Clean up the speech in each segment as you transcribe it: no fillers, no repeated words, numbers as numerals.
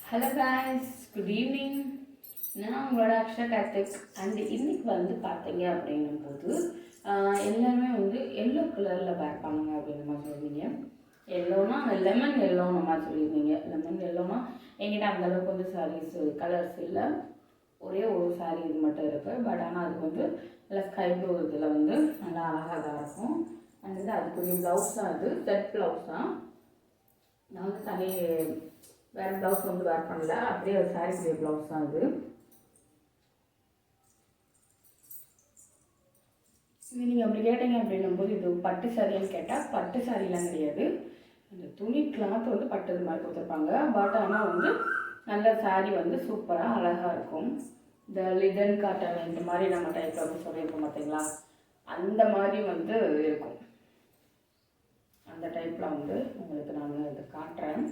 Hello guys, good evening. நான் உங்களோட Aqsa Karthik. And இன்னைக்கு வந்து பார்த்தீங்க அப்படின்னும் போது எல்லாருமே வந்து எல்லோ கலரில் வேர் பண்ணுங்க அப்படின்ற மாதிரி சொல்லுவீங்க. எல்லோனா லெமன் எல்லோன்னு மாதிரி சொல்லியிருந்தீங்க. லெமன் எல்லோனா என்கிட்ட அந்தளவுக்கு வந்து சாரீஸ் கலர்ஸ் இல்லை, ஒரே ஒரு சாரீ இது மட்டும் இருக்குது. பட் ஆனால் அதுக்கு வந்து நல்லா ஸ்கை ப்ளூ இதில் வந்து நல்லா அழகாக தான் இருக்கும். அண்ட் வந்து அதுக்குரிய ப்ளவுஸ் தான், அது செட் ப்ளவுஸ் தான். நான் வந்து தனி வேறு ப்ளவுஸ் வந்து வேர் பண்ணல, அப்படியே ஒரு சாரீக்குரிய ப்ளவுஸ் தான் அது. இது நீங்கள் அப்படி கேட்டீங்க அப்படின்னும்போது இது பட்டு சாரின்னு கேட்டால் பட்டு சாரிலாம் கிடையாது. அந்த துணி கிளாத் வந்து பட்டு மாதிரி கொடுத்துருப்பாங்க. பட் ஆனால் வந்து நல்ல சாரீ வந்து சூப்பராக அழகாக இருக்கும். இந்த லிடன் காட்டன் இந்த மாதிரி நம்ம டைப்பில் வந்து சொல்லியிருக்கோம் பார்த்தீங்களா, அந்த மாதிரி வந்து இருக்கும். அந்த டைப்பில் வந்து உங்களுக்கு நான் இது காட்டுறேன்.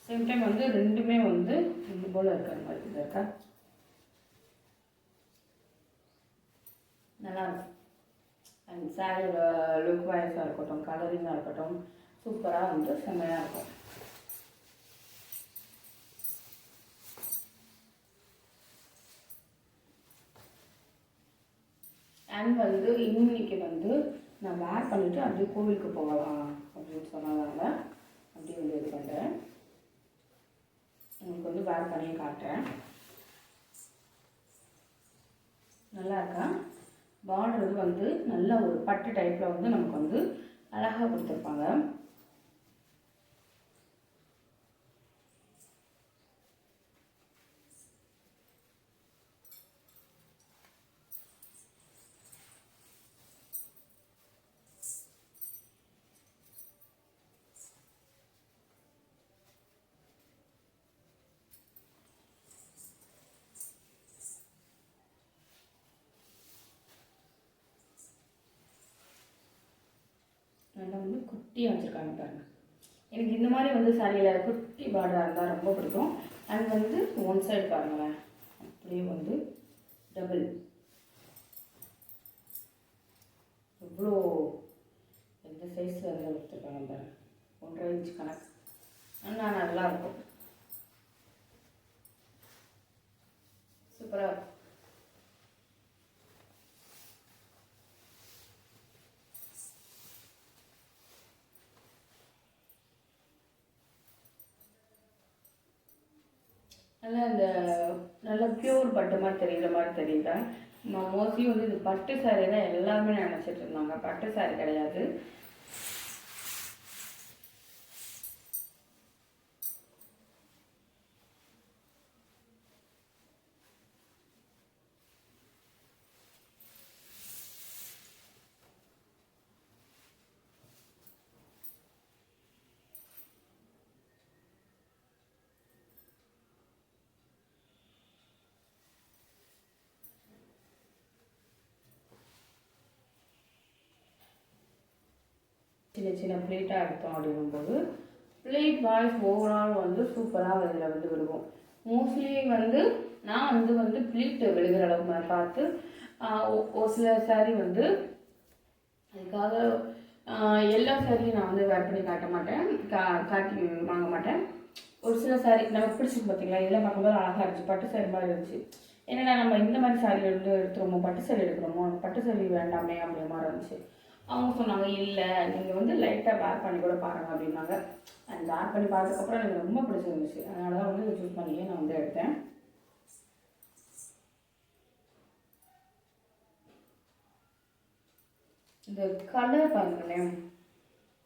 சேம் டைம் வந்து ரெண்டுமே வந்து இது போல் இருக்கிற மாதிரி இது இருக்கா, நல்லாயிருக்கும். அண்ட் சாரியோட லுக் வைஸாக இருக்கட்டும், கலரிங்காக இருக்கட்டும், சூப்பராக வந்து செம்மையாக இருக்கும். அண்ட் வந்து இன்னைக்கு வந்து நான் வேர் பண்ணிவிட்டு அப்படியே கோவிலுக்கு போகலாம் அப்படின்னு சொன்னதால அப்படியே வந்து இது பண்ணுறேன். உங்களுக்கு வந்து வேர் பண்ணியே காட்டுறேன். நல்லா இருக்கா? பார்டர் வந்து நல்ல ஒரு பட்டு டைப்பில் வந்து நமக்கு வந்து அழகாக கொடுத்துருப்பாங்க. நல்லா வந்து குட்டியாக வச்சுருக்காங்க பாருங்கள். எனக்கு இந்த மாதிரி வந்து சாரியில் குட்டி பார்டராக இருந்தால் ரொம்ப பிடிக்கும். அண்ட் வந்து ஒன் சைடு பாருங்களேன், அப்படியே வந்து டபுள் எவ்வளோ எந்த சைஸில் வந்து கொடுத்துருக்காங்க பாருங்கள். 1.5 இன்ச் கணக்கு. ஆனால் நல்லாயிருக்கும், சூப்பராக இருக்கும். நல்லா இந்த நல்ல பியூர் பட்டு மாதிரி தெரியுற மாதிரி தெரியுதா? மோஸ்ட்லி வந்து இது பட்டு சாரி தான் எல்லாருமே நினச்சிட்டு இருந்தாங்க, பட்டு சாரி கிடையாது. சின்ன சின்ன பிளேட்டாக எடுத்தோம் அப்படிங்கும்போது பிளேட் வாய்ஸ் ஓவரால் வந்து சூப்பராக இதில் வந்து விடுவோம். மோஸ்ட்லி வந்து நான் வந்து பிளேட் விழுகிற அளவுக்கு பார்த்து ஒரு சில சாரீ வந்து அதுக்காக எல்லா சாரியும் நான் வந்து வேர் பண்ணி காட்ட மாட்டேன், காட்டி வாங்க மாட்டேன். ஒரு சில சாரீ நமக்கு பிடிச்சிருக்கு பார்த்தீங்களா, இதெல்லாம் பார்க்கும்போது அழகாக இருந்துச்சு, பட்டு சாரி மாதிரி இருந்துச்சு. என்னடா நம்ம இந்த மாதிரி சாரீ வந்து எடுத்துருமோ, பட்டு சாரி எடுக்கிறோமோ, பட்டு சாரி வேண்டாமே அப்படிங்கிற மாதிரி இருந்துச்சு. அவங்க சொன்னாங்க இல்லை நீங்கள் வந்து லைட்டாக வேர் பண்ணி கூட பாருங்கள் அப்படின்னாங்க. அண்ட் வேர் பண்ணி பார்த்ததுக்கப்புறம் எனக்கு ரொம்ப பிடிச்சிருந்துச்சு. அதனால தான் வந்து சூஸ் பண்ணியே நான் வந்து எடுத்தேன். இந்த கலர் பாருங்களேன்,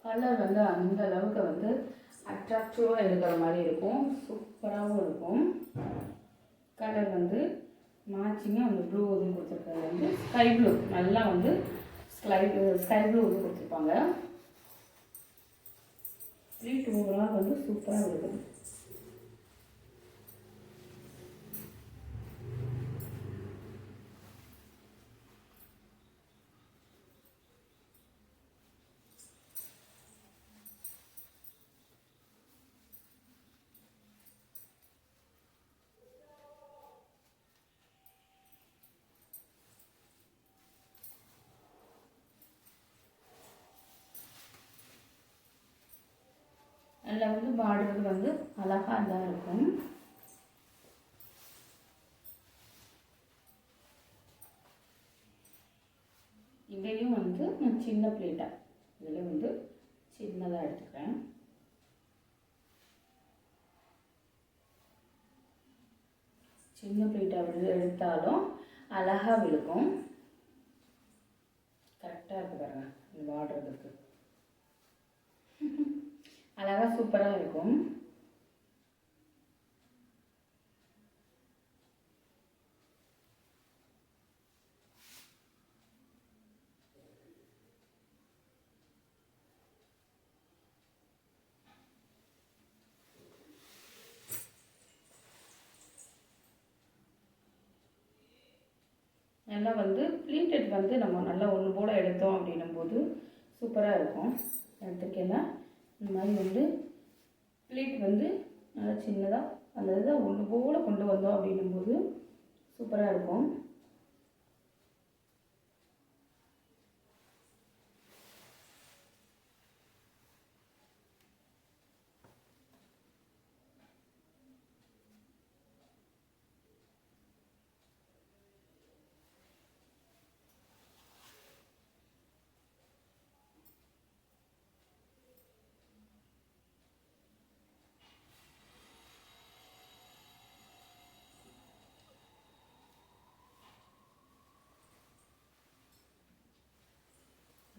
கலர் வந்து அந்த அளவுக்கு வந்து அட்ராக்டிவாக இருக்கிற மாதிரி இருக்கும், சூப்பராகவும் இருக்கும். கலர் வந்து மேட்சிங்காக அந்த ப்ளூ வந்து கொடுத்துருக்கிறது வந்து ஸ்கை ப்ளூ, நல்லா வந்து ஸ்கை ப்ளூ வந்து கொடுத்துருப்பாங்க. ப்ளீட் ஓவரால் வந்து சூப்பராக இருக்கும். அதில் வந்து பார்டர் வந்து அழகாக தான் இருக்கும். இங்கேயும் வந்து நான் சின்ன பிளேட்டாக இதில் வந்து சின்னதாக எடுத்துக்கிறேன். சின்ன பிளேட்டாக எடுத்தாலும் அழகாக விழுக்கும். கரெக்டாக இருக்குது பாருங்க, இந்த வாடுறதுக்கு அழகாக சூப்பராக இருக்கும். நல்லா வந்து ப்ளீட்டட் வந்து நம்ம நல்லா ஒன்று போல் எடுத்தோம் அப்படின்னும் போது சூப்பராக இருக்கும். எடுத்துக்கலாம் இந்த மாதிரி வந்து ப்ளீட் வந்து நல்லா சின்னதாக அந்த இதை ஒன்று போல் கொண்டு வந்தோம் அப்படின்னும் போது சூப்பராக இருக்கும்.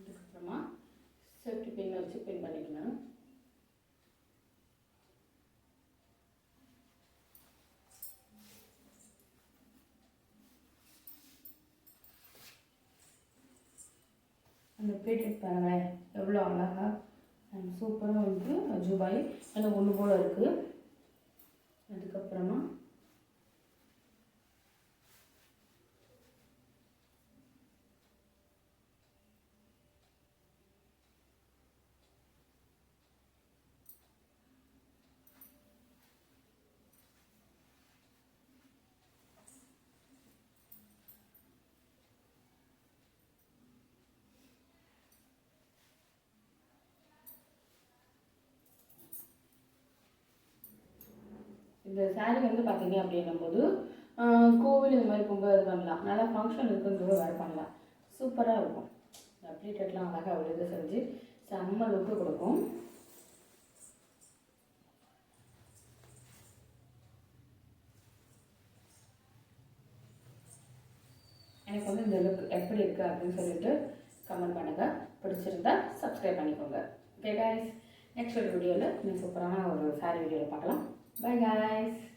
அதுக்கப்புறமா சேஃப்டி பின் வச்சு பின் பண்ணிக்கலாம். அந்த ப்ளீட்டட் பாருங்களேன் எவ்வளோ அழகாக சூப்பராக வந்து அஜுபாய் அதில் ஒன்று போல் இருக்குது. அதுக்கப்புறமா இந்த சாரீ வந்து பார்த்தீங்க அப்படின்னும் போது கோவில் இந்த மாதிரி கும்ப இது பண்ணலாம், நல்லா ஃபங்க்ஷன் இருக்குன்னு வேறு பண்ணலாம். சூப்பராக இருக்கும். ப்ளீட்டட்லாம் அழகாக அவ்வளோ இது செஞ்சு செம்ம லுக்கு கொடுக்கும். எனக்கு வந்து இந்த லுக் எப்படி இருக்குது அப்படின்னு சொல்லிட்டு கமெண்ட் பண்ணுங்கள். பிடிச்சிருந்தா சப்ஸ்கிரைப் பண்ணிக்கோங்க. ஓகே கைஸ், நெக்ஸ்ட் ஒரு வீடியோவில் இன்னும் சூப்பரான ஒரு சாரீ வீடியோவில் பார்க்கலாம். Bye guys.